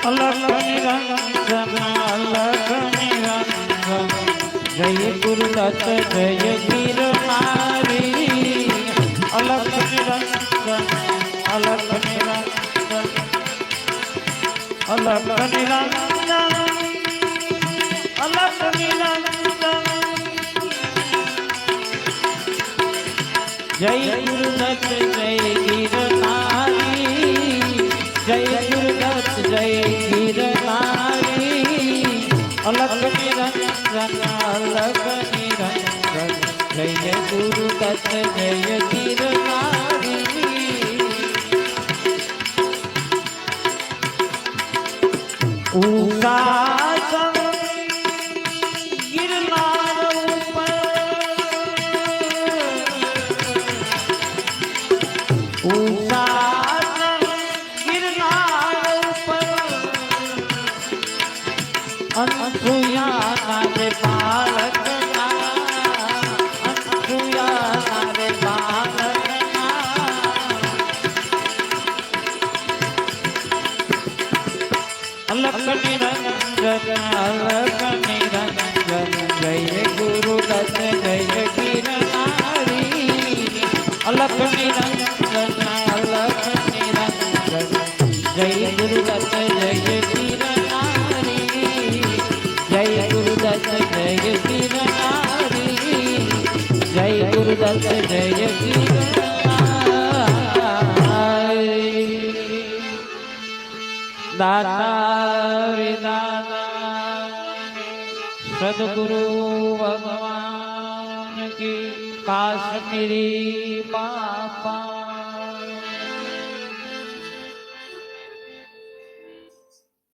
अलख निरंजन अलख निरंजन जय गुरुदत्त जय गिरनारी अलख निरंजन अलख निरंजन अलख निरंजन अलख निरंजन जय गुरुदत्त जय गिरनारी जय गुरुदत्त जय गिरनारी अलख निरंजन अलख निरंजन जय गुरुदत्त जय गिरनारी उषासन गिरनार ऊपर उषासन गिरनार ऊपर अनसुया नारे बालक अनसुया नारे बालक अलख निरंजन अलख निरंजन जय गुरुदत्त जय गिरनारी अलख निरंजन अलख निरंजन जय गुरुदत्त जय गिरनारी जय गुरुदत्त जय गिरनारी जय गुरुदत्त जय गिरनारी दाता विदाता सद्गुरु भगवान की काश्मीरी बापा।